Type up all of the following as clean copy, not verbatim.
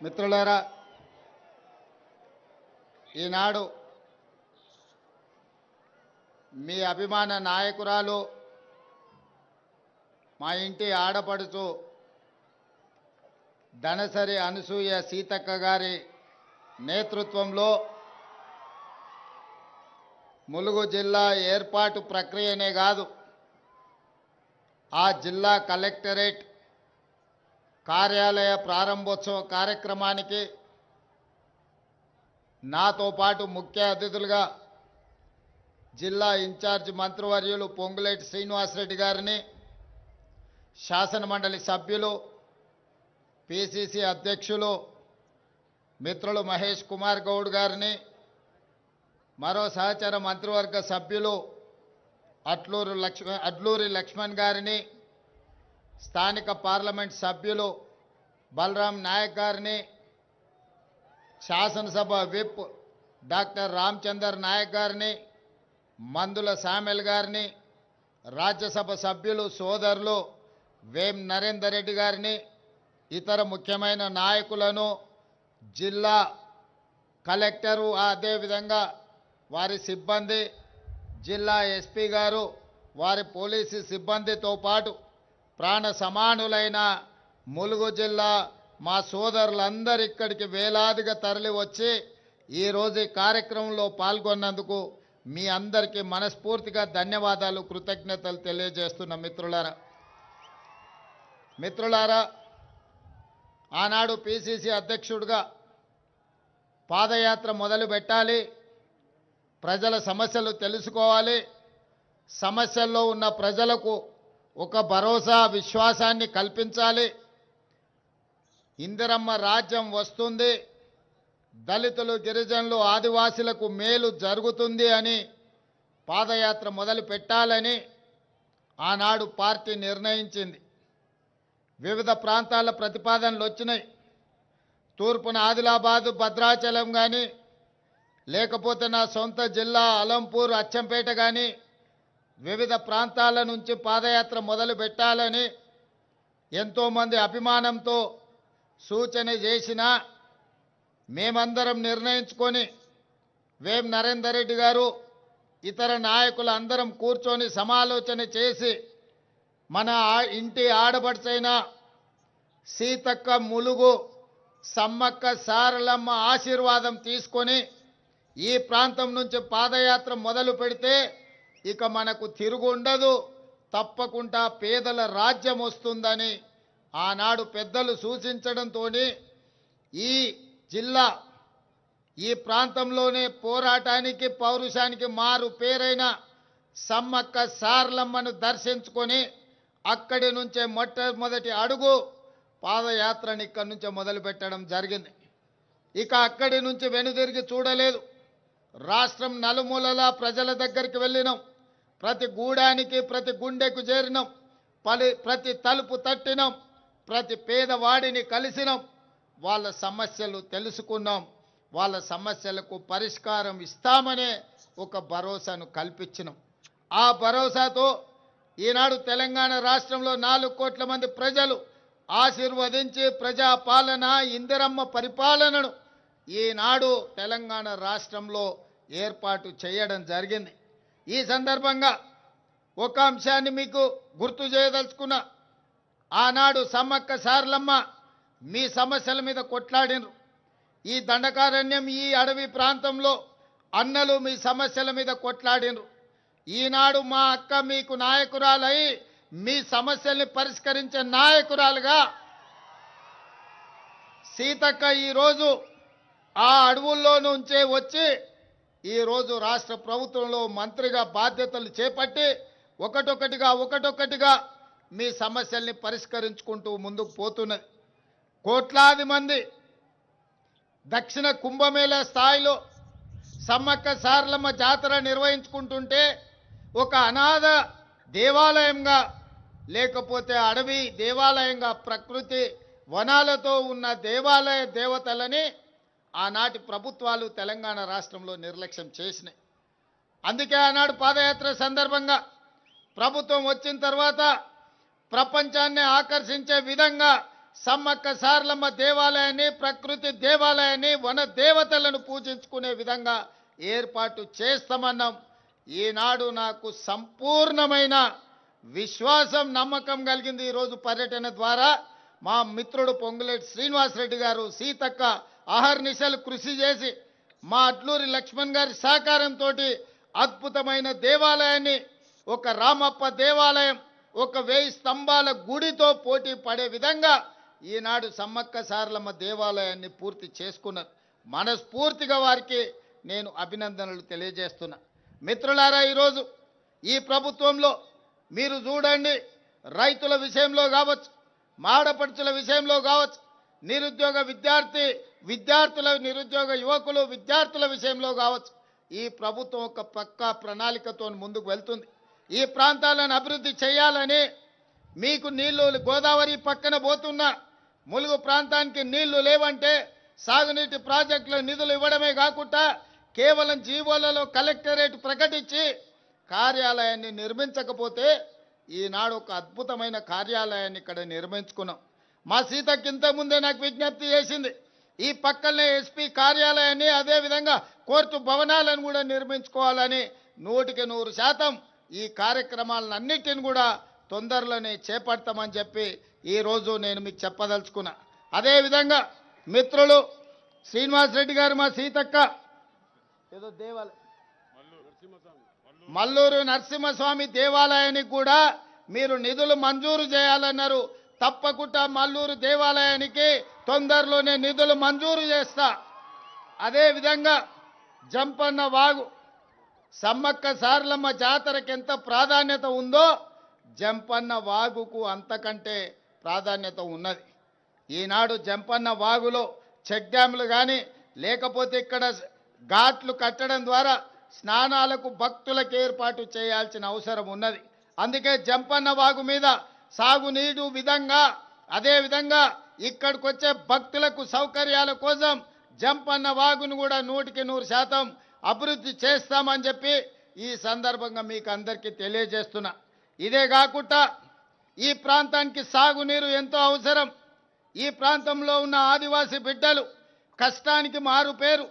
మిత్రులారా, ఈనాడు మీ అభిమాన నాయకురాలు మా ఇంటి ఆడపడుచు ధనసరి అనసూయ సీతక్క గారి నేతృత్వంలో ములుగు జిల్లా ఏర్పాటు ప్రక్రియనే కాదు, ఆ జిల్లా కలెక్టరేట్ కార్యాలయ ప్రారంభోత్సవ కార్యక్రమానికి నాతో పాటు ముఖ్య అతిథులుగా జిల్లా ఇన్ఛార్జ్ మంత్రివర్యులు పొంగులేటి శ్రీనివాసరెడ్డి గారిని, శాసనమండలి సభ్యులు పిసిసి అధ్యక్షులు మిత్రులు మహేష్ కుమార్ గౌడ్ గారిని, మరో సహచర మంత్రివర్గ సభ్యులు అడ్లూరి లక్ష్మణ్ గారిని, స్థానిక పార్లమెంట్ సభ్యులు బలరాం నాయక్ గారిని, శాసనసభ విప్ డాక్టర్ రామచందర్ నాయక్ గారిని, మందుల శామ్యుల్ గారిని, రాజ్యసభ సభ్యులు సోదరులు వేం నరేందర్ రెడ్డి గారిని, ఇతర ముఖ్యమైన నాయకులను, జిల్లా కలెక్టరు అదేవిధంగా వారి సిబ్బంది, జిల్లా ఎస్పీ గారు వారి పోలీసు సిబ్బందితో పాటు ప్రాణ సమానులైన ములుగు జిల్లా మా సోదరులందరూ ఇక్కడికి వేలాదిగా తరలి వచ్చి ఈరోజు ఈ కార్యక్రమంలో పాల్గొన్నందుకు మీ అందరికీ మనస్ఫూర్తిగా ధన్యవాదాలు, కృతజ్ఞతలు తెలియజేస్తున్న మిత్రులారా, ఆనాడు పిసిసి అధ్యక్షుడిగా పాదయాత్ర మొదలు పెట్టాలి, ప్రజల సమస్యలు తెలుసుకోవాలి, సమస్యల్లో ఉన్న ప్రజలకు ఒక భరోసా విశ్వాసాన్ని కల్పించాలి, ఇందిరమ్మ రాజ్యం వస్తుంది, దళితులు గిరిజనులు ఆదివాసీలకు మేలు జరుగుతుంది అని పాదయాత్ర మొదలు పెట్టాలని ఆనాడు పార్టీ నిర్ణయించింది. వివిధ ప్రాంతాల ప్రతిపాదనలు వచ్చినాయి. తూర్పున ఆదిలాబాదు భద్రాచలం కానీ, లేకపోతే నా సొంత జిల్లా అలంపూర్ అచ్చంపేట కానీ వివిధ ప్రాంతాల నుంచి పాదయాత్ర మొదలు పెట్టాలని ఎంతోమంది అభిమానంతో సూచన చేసినా మేమందరం నిర్ణయించుకొని వేం నరేందర్ రెడ్డి గారు ఇతర నాయకులు అందరం కూర్చొని సమాలోచన చేసి మన ఇంటి ఆడబడుచైన సీతక్క ములుగు సమ్మక్క సారలమ్మ ఆశీర్వాదం తీసుకొని ఈ ప్రాంతం నుంచి పాదయాత్ర మొదలు పెడితే ఇక మనకు తిరుగు ఉండదు, తప్పకుండా పేదల రాజ్యం వస్తుందని ఆనాడు పెద్దలు సూచించడంతో ఈ జిల్లా ఈ ప్రాంతంలోనే పోరాటానికి పౌరుషానికి మారు పేరైన సమ్మక్క సారలమ్మను దర్శించుకొని అక్కడి నుంచే మొట్టమొదటి అడుగు పాదయాత్రని ఇక్కడి నుంచే మొదలు పెట్టడం జరిగింది. ఇక అక్కడి నుంచి వెనుదిరిగి చూడలేదు. రాష్ట్రం నలుమూలలా ప్రజల దగ్గరికి వెళ్ళినాం, ప్రతి గూడానికి ప్రతి గుండెకు చేరినాం, ప్రతి తలుపు తట్టినాం, ప్రతి పేదవాడిని కలిసినాం, వాళ్ళ సమస్యలు తెలుసుకున్నాం, వాళ్ళ సమస్యలకు పరిష్కారం ఇస్తామనే ఒక భరోసాను కల్పించినాం. ఆ భరోసాతో ఈనాడు తెలంగాణ రాష్ట్రంలో 4 కోట్ల మంది ప్రజలు ఆశీర్వదించి ప్రజాపాలన ఇందిరమ్మ పరిపాలనను ఈనాడు తెలంగాణ రాష్ట్రంలో ఏర్పాటు చేయడం జరిగింది. ఈ సందర్భంగా ఒక అంశాన్ని మీకు గుర్తు చేయదలుచుకున్నా. ఆనాడు సమ్మక్క సారలమ్మ మీ సమస్యల మీద కొట్లాడినరు. ఈ దండకారణ్యం ఈ అడవి ప్రాంతంలో అన్నలు మీ సమస్యల మీద కొట్లాడినరు. ఈనాడు మా అక్క మీకు నాయకురాలై మీ సమస్యల్ని పరిష్కరించే నాయకురాలుగా సీతక్క ఈరోజు ఆ అడవుల్లో నుంచే వచ్చి ఈరోజు రాష్ట్ర ప్రభుత్వంలో మంత్రిగా బాధ్యతలు చేపట్టి ఒకటొక్కటిగా మీ సమస్యల్ని పరిష్కరించుకుంటూ ముందుకు పోతున్నది. కోట్లాది మంది దక్షిణ కుంభమేళ స్థాయిలో సమ్మక్క సారలమ్మ జాతర నిర్వహించుకుంటుంటే ఒక అనాథ దేవాలయంగా, లేకపోతే అడవి దేవాలయంగా, ప్రకృతి వనాలతో ఉన్న దేవాలయ దేవతలని ఆనాటి ప్రభుత్వాలు తెలంగాణ రాష్ట్రంలో నిర్లక్ష్యం చేసినాయి. అందుకే ఆనాడు పాదయాత్ర సందర్భంగా ప్రభుత్వం వచ్చిన తర్వాత ప్రపంచాన్ని ఆకర్షించే విధంగా సమ్మక్క సారలమ్మ దేవాలయాన్ని, ప్రకృతి దేవాలయాన్ని, వన దేవతలను పూజించుకునే విధంగా ఏర్పాటు చేస్తామన్నాం. ఈనాడు నాకు సంపూర్ణమైన విశ్వాసం, నమ్మకం కలిగింది. ఈరోజు పర్యటన ద్వారా మా మిత్రుడు పొంగులేటి శ్రీనివాసరెడ్డి గారు, సీతక్క అహర్నిశలు కృషి చేసి మా అట్లూరి లక్ష్మణ్ గారి సహకారంతో అద్భుతమైన దేవాలయాన్ని, ఒక రామప్ప దేవాలయం, ఒక 1000 స్తంభాల గుడితో పోటీ పడే విధంగా ఈనాడు సమ్మక్క సారలమ్మ దేవాలయాన్ని పూర్తి చేసుకున్నారు. మనస్ఫూర్తిగా వారికి నేను అభినందనలు తెలియజేస్తున్నా. మిత్రులారా, ఈరోజు ఈ ప్రభుత్వంలో మీరు చూడండి, రైతుల విషయంలో కావచ్చు, మాడపడుచుల విషయంలో కావచ్చు, నిరుద్యోగ విద్యార్థుల నిరుద్యోగ యువకులు విద్యార్థుల విషయంలో కావచ్చు, ఈ ప్రభుత్వం ఒక పక్కా ప్రణాళికతో ముందుకు వెళ్తుంది. ఈ ప్రాంతాలను అభివృద్ధి చేయాలని, మీకు నీళ్లు గోదావరి పక్కన పోతున్న ములుగు ప్రాంతానికి నీళ్లు లేవంటే సాగునీటి ప్రాజెక్టుల నిధులు ఇవ్వడమే కాకుండా కేవలం జీవోలలో కలెక్టరేట్ ప్రకటించి కార్యాలయాన్ని నిర్మించకపోతే ఈనాడు ఒక అద్భుతమైన కార్యాలయాన్ని ఇక్కడ నిర్మించుకున్నాం. మా సీతకి ఇంతకుముందే నాకు విజ్ఞప్తి చేసింది, ఈ పక్కనే ఎస్పీ కార్యాలయాన్ని, అదేవిధంగా కోర్టు భవనాలను కూడా నిర్మించుకోవాలని. 100% ఈ కార్యక్రమాలన్నిటిని కూడా తొందరలోనే చేపడతామని చెప్పి ఈరోజు నేను మీకు చెప్పదలుచుకున్నా. అదేవిధంగా మిత్రులు శ్రీనివాసరెడ్డి గారు, మా సీతక్క ఏదో దేవాలయం మల్లూరు నరసింహస్వామి దేవాలయానికి కూడా మీరు నిధులు మంజూరు చేయాలన్నారు. తప్పకుండా మల్లూరు దేవాలయానికి తొందరలోనే నిధులు మంజూరు చేస్తా. అదేవిధంగా జంపన్న వాగు, సమ్మక్క సారలమ్మ జాతరకి ఎంత ప్రాధాన్యత ఉందో జంపన్న వాగుకు అంతకంటే ప్రాధాన్యత ఉన్నది. ఈనాడు జంపన్న వాగులో చెక్ డ్యాములు కానీ, లేకపోతే ఇక్కడ ఘాట్లు కట్టడం ద్వారా స్నానాలకు భక్తులకు ఏర్పాటు చేయాల్సిన అవసరం ఉన్నది. అందుకే జంపన్న వాగు మీద సాగునీరు విధంగా, అదేవిధంగా ఇక్కడికి వచ్చే భక్తులకు సౌకర్యాల కోసం జంపన్న వాగును కూడా 100% అభివృద్ధి చేస్తామని చెప్పి ఈ సందర్భంగా మీకు అందరికీ తెలియజేస్తున్నా. ఇదే కాకుండా ఈ ప్రాంతానికి సాగునీరు ఎంతో అవసరం. ఈ ప్రాంతంలో ఉన్న ఆదివాసీ బిడ్డలు కష్టానికి మారు పేరు.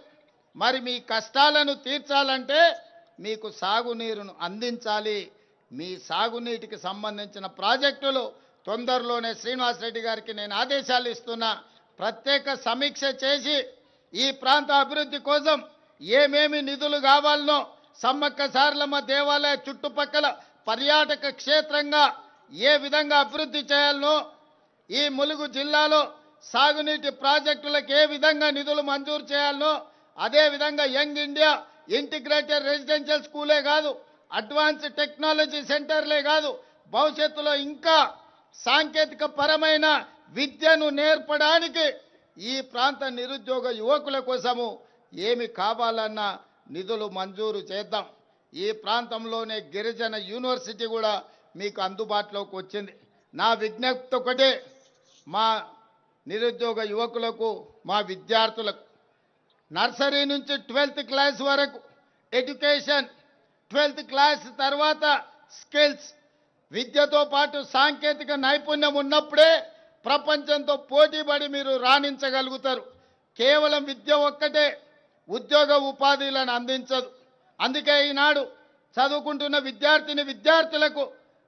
మరి మీ కష్టాలను తీర్చాలంటే మీకు సాగునీరును అందించాలి. మీ సాగునీటికి సంబంధించిన ప్రాజెక్టులు తొందరలోనే శ్రీనివాసరెడ్డి గారికి నేను ఆదేశాలు ఇస్తున్నా. ప్రత్యేక సమీక్ష చేసి ఈ ప్రాంత అభివృద్ధి కోసం ఏమేమి నిధులు కావాలనో, సమ్మక్క సారలమ్మ దేవాలయ చుట్టుపక్కల పర్యాటక క్షేత్రంగా ఏ విధంగా అభివృద్ధి చేయాలనో, ఈ ములుగు జిల్లాలో సాగునీటి ప్రాజెక్టులకు ఏ విధంగా నిధులు మంజూరు చేయాలనో, అదేవిధంగా యంగ్ ఇండియా ఇంటిగ్రేటెడ్ రెసిడెన్షియల్ స్కూలే కాదు, అడ్వాన్స్ టెక్నాలజీ సెంటర్లే కాదు, భవిష్యత్తులో ఇంకా సాంకేతిక పరమైన విద్యను నేర్పడానికి ఈ ప్రాంత నిరుద్యోగ యువకుల కోసము ఏమి కావాలన్నా నిధులు మంజూరు చేద్దాం. ఈ ప్రాంతంలోనే గిరిజన యూనివర్సిటీ కూడా మీకు అందుబాటులోకి వచ్చింది. నా విజ్ఞప్తి ఒకటే, మా నిరుద్యోగ యువకులకు, మా విద్యార్థులకు నర్సరీ నుంచి 12th క్లాస్ వరకు ఎడ్యుకేషన్, 12th క్లాస్ తర్వాత స్కిల్స్, విద్యతో పాటు సాంకేతిక నైపుణ్యం ఉన్నప్పుడే ప్రపంచంతో పోటీపడి మీరు రాణించగలుగుతారు. కేవలం విద్య ఒక్కటే ఉద్యోగ ఉపాధిలను అందించదు. అందుకే ఈనాడు చదువుకుంటున్న విద్యార్థులకు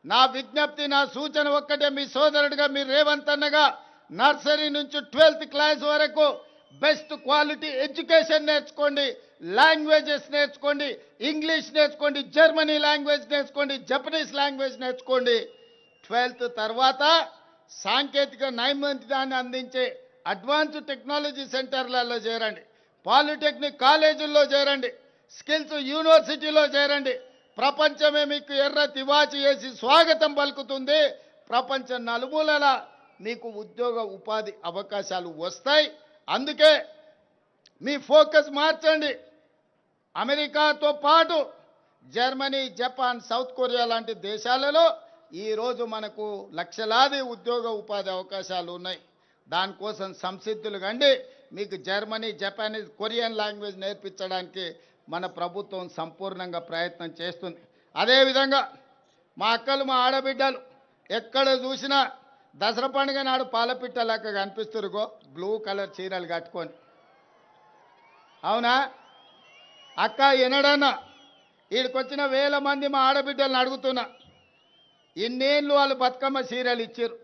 నా విజ్ఞప్తి, నా సూచన ఒక్కటే, మీ సోదరుడిగా, మీ రేవంత్ అన్నగా నర్సరీ నుంచి 12th క్లాస్ వరకు బెస్ట్ క్వాలిటీ ఎడ్యుకేషన్ నేర్చుకోండి, లాంగ్వేజెస్ నేర్చుకోండి, ఇంగ్లీష్ నేర్చుకోండి, జర్మనీ లాంగ్వేజ్ నేర్చుకోండి, జపనీస్ లాంగ్వేజ్ నేర్చుకోండి. 12th తర్వాత సాంకేతిక నైపుణ్యాన్ని అందించే అడ్వాన్స్డ్ టెక్నాలజీ సెంటర్లలో చేరండి, పాలిటెక్నిక్ కాలేజీల్లో చేరండి, స్కిల్స్ యూనివర్సిటీలో చేరండి. ప్రపంచమే మీకు ఎర్ర తివాచి వేసి స్వాగతం పలుకుతుంది. ప్రపంచ నలుమూలల మీకు ఉద్యోగ ఉపాధి అవకాశాలు వస్తాయి. అందుకే మీ ఫోకస్ మార్చండి. అమెరికాతో పాటు జర్మనీ, జపాన్, సౌత్ కొరియా లాంటి దేశాలలో ఈరోజు మనకు లక్షలాది ఉద్యోగ ఉపాధి అవకాశాలు ఉన్నాయి. దానికోసం సంసిద్ధులు కండి. మీకు జర్మనీ, జపానీస్, కొరియన్ లాంగ్వేజ్ నేర్పించడానికి మన ప్రభుత్వం సంపూర్ణంగా ప్రయత్నం చేస్తుంది. అదేవిధంగా మా అక్కలు, మా ఆడబిడ్డలు ఎక్కడ చూసినా దసరా పండుగ నాడు పాలపిట్టలాగా కనిపిస్తురుగో బ్లూ కలర్ చీరలు కట్టుకొని. అవునా అక్క? ఎనడన్నా ఈడికొచ్చిన వేల మంది మా ఆడబిడ్డలను అడుగుతున్నా, ఇన్నేళ్ళు వాళ్ళు బతుకమ్మ చీరలు ఇచ్చారు,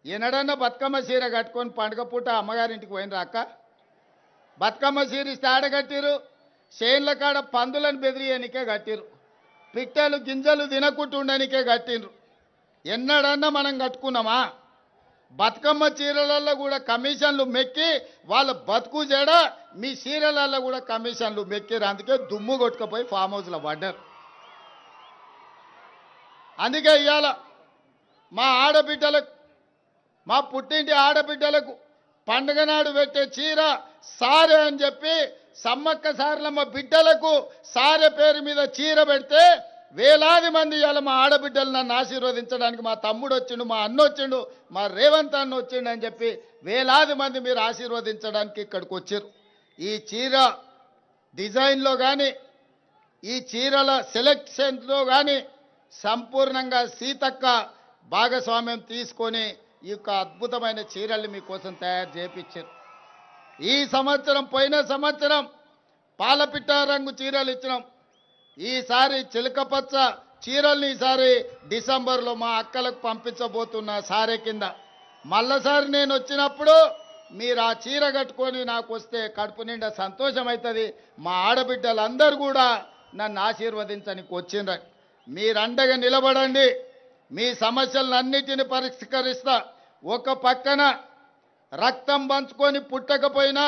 ఎనడన్నా బతుకమ్మ చీర కట్టుకొని పండుగ పూట అమ్మగారింటికి పోయినరా అక్క? బతుకమ్మ చీర ఇస్తే ఆడగట్టిరు, చేన్ల కాడ పందులను బెదిరియనికే కట్టిరు, పిట్టలు గింజలు తినకుంటుండనికే కట్టిండ్రు. ఎన్నడన్నా మనం కట్టుకున్నామా? బతుకమ్మ చీరలలో కూడా కమిషన్లు మెక్కి వాళ్ళ బతుకు జడ మీ చీరలలో కూడా కమిషన్లు మెక్కిరు. అందుకే దుమ్ము కొట్టుకుపోయి ఫామ్ హౌస్లో పడ్డారు. అందుకే ఇవాళ మా ఆడబిడ్డలకు, మా పుట్టింటి ఆడబిడ్డలకు పండుగ నాడు పెట్టే చీర సారె అని చెప్పి సమ్మక్క సారలమ్మ బిడ్డలకు సారె పేరు మీద చీర పెడితే వేలాది మంది ఇవాళ మా ఆడబిడ్డలు నన్ను ఆశీర్వదించడానికి, మా తమ్ముడు వచ్చిండు, మా అన్న వచ్చిండు, మా రేవంత్ అన్న వచ్చిండు అని చెప్పి వేలాది మంది మీరు ఆశీర్వదించడానికి ఇక్కడికి వచ్చారు. ఈ చీర డిజైన్లో కానీ ఈ చీరల సెలెక్షన్లో కానీ సంపూర్ణంగా సీతక్క భాగస్వామ్యం తీసుకొని ఈ యొక్క అద్భుతమైన చీరల్ని మీకోసం తయారు చేయించారు. ఈ సంవత్సరం, పోయిన సంవత్సరం పాలపిట్ట రంగు చీరలు ఇచ్చినాం. ఈసారి చిలకపచ్చ చీరల్ని ఈసారి డిసెంబర్లో మా అక్కలకు పంపించబోతున్నా సారే కింద. మళ్ళసారి నేను వచ్చినప్పుడు మీరు ఆ చీర కట్టుకొని నాకు వస్తే కడుపు నిండా సంతోషం అవుతుంది. మా ఆడబిడ్డలందరూ కూడా నన్ను ఆశీర్వదించడానికి వచ్చిండ్రు. మీరు అండగా నిలబడండి, మీ సమస్యలన్నిటిని పరిష్కరిస్తా. ఒక పక్కన రక్తం పంచుకొని పుట్టకపోయినా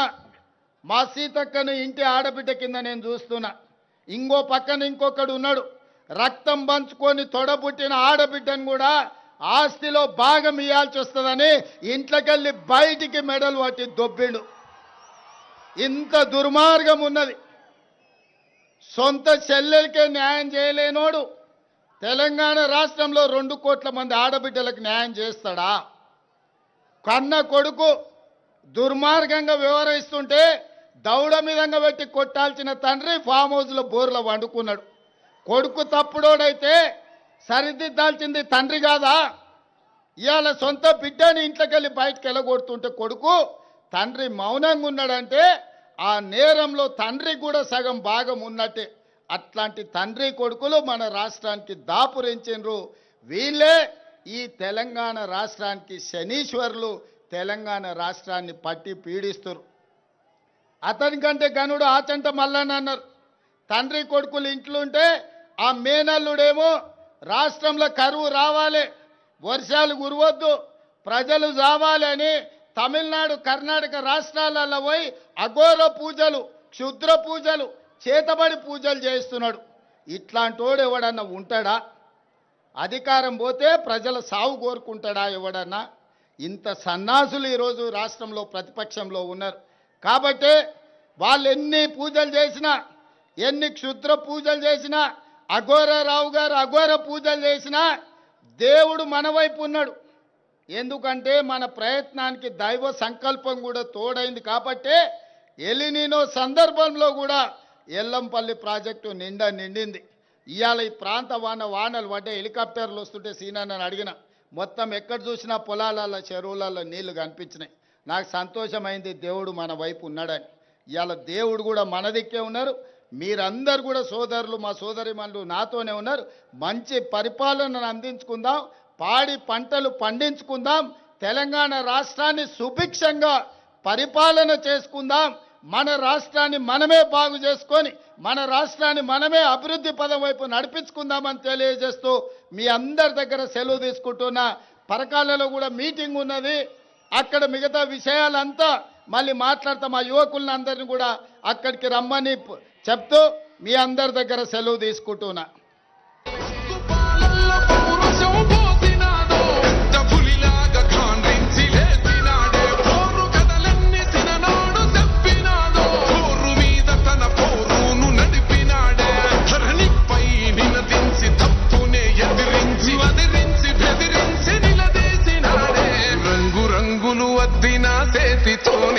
మా సీతక్కను ఇంటి ఆడబిడ్డ కింద నేను చూస్తున్నా. ఇంకో పక్కన ఇంకొకడు ఉన్నాడు, రక్తం పంచుకొని తొడబుట్టిన ఆడబిడ్డను కూడా ఆస్తిలో భాగం ఇవ్వాల్సి వస్తుందని ఇంట్లోకెళ్ళి బయటికి మెడలు పట్టి దొబ్బిండు. ఇంత దుర్మార్గం ఉన్నది. సొంత చెల్లెలకే న్యాయం చేయలేనోడు తెలంగాణ రాష్ట్రంలో 2 కోట్ల మంది ఆడబిడ్డలకు న్యాయం చేస్తాడా? కన్న కొడుకు దుర్మార్గంగా వ్యవహరిస్తుంటే దౌడ మీదంగా పెట్టి కొట్టాల్సిన తండ్రి ఫామ్ హౌస్లో బోర్లో వండుకున్నాడు. కొడుకు తప్పుడోడైతే సరిదిద్దాల్సింది తండ్రి కాదా? ఇవాళ సొంత బిడ్డని ఇంట్లోకెళ్ళి బయటకు వెళ్ళగొడుతుంటే కొడుకు, తండ్రి మౌనంగా ఉన్నాడంటే ఆ నేరంలో తండ్రికి కూడా సగం భాగం ఉన్నట్టే. అట్లాంటి తండ్రి కొడుకులు మన రాష్ట్రానికి దాపురించిండ్రు. వీళ్ళే ఈ తెలంగాణ రాష్ట్రానికి శనీశ్వరులు, తెలంగాణ రాష్ట్రాన్ని పట్టి పీడిస్తారు. అతనికంటే గనుడు ఆచంట మల్లన్న అన్నారు. తండ్రి కొడుకులు ఇంట్లో ఉంటే ఆ మేనల్లుడేమో రాష్ట్రంలో కరువు రావాలి, వర్షాలు కురవద్దు, ప్రజలు చావాలి అని తమిళనాడు, కర్ణాటక రాష్ట్రాలలో పోయి అఘోర పూజలు, క్షుద్ర పూజలు, చేతబడి పూజలు చేస్తున్నాడు. ఇట్లాంటోడు ఎవడన్నా ఉంటాడా? అధికారం పోతే ప్రజల సావు కోరుకుంటాడా ఎవడన్నా? ఇంత సన్నాసులు ఈరోజు రాష్ట్రంలో ప్రతిపక్షంలో ఉన్నారు. కాబట్టి వాళ్ళు ఎన్ని పూజలు చేసినా, ఎన్ని క్షుద్ర పూజలు చేసినా, అఘోరరావు గారు అఘోర పూజలు చేసినా దేవుడు మన వైపు ఉన్నాడు. ఎందుకంటే మన ప్రయత్నానికి దైవ సంకల్పం కూడా తోడైంది. కాబట్టి ఎలినినో సందర్భంలో కూడా ఎల్లంపల్లి ప్రాజెక్టు నిండింది. ఇవాళ ఈ ప్రాంత వానలు పడ్డే హెలికాప్టర్లు వస్తుంటే సీనాన్ని అడిగిన, మొత్తం ఎక్కడ చూసినా పొలాలలో, చెరువులలో నీళ్లు కనిపించినాయి. నాకు సంతోషమైంది, దేవుడు మన వైపు ఉన్నాడని. ఇవాళ దేవుడు కూడా మన దిక్కే ఉన్నారు. మీరందరూ కూడా సోదరులు, మా సోదరిమణులు నాతోనే ఉన్నారు. మంచి పరిపాలనను అందించుకుందాం, పాడి పంటలు పండించుకుందాం, తెలంగాణ రాష్ట్రాన్ని సుభిక్షంగా పరిపాలన చేసుకుందాం, మన రాష్ట్రాన్ని మనమే బాగు చేసుకొని మన రాష్ట్రాన్ని మనమే అభివృద్ధి పదం వైపు నడిపించుకుందామని తెలియజేస్తూ మీ అందరి దగ్గర సెలవు తీసుకుంటున్నా. పరకాలలో కూడా మీటింగ్ ఉన్నది, అక్కడ మిగతా విషయాలంతా మళ్ళీ మాట్లాడతాం. మా యువకులను అందరిని కూడా అక్కడికి రమ్మని చెప్తూ మీ అందరి దగ్గర సెలవు తీసుకుంటున్నా. రంగులు వద్దిన చేతితోనే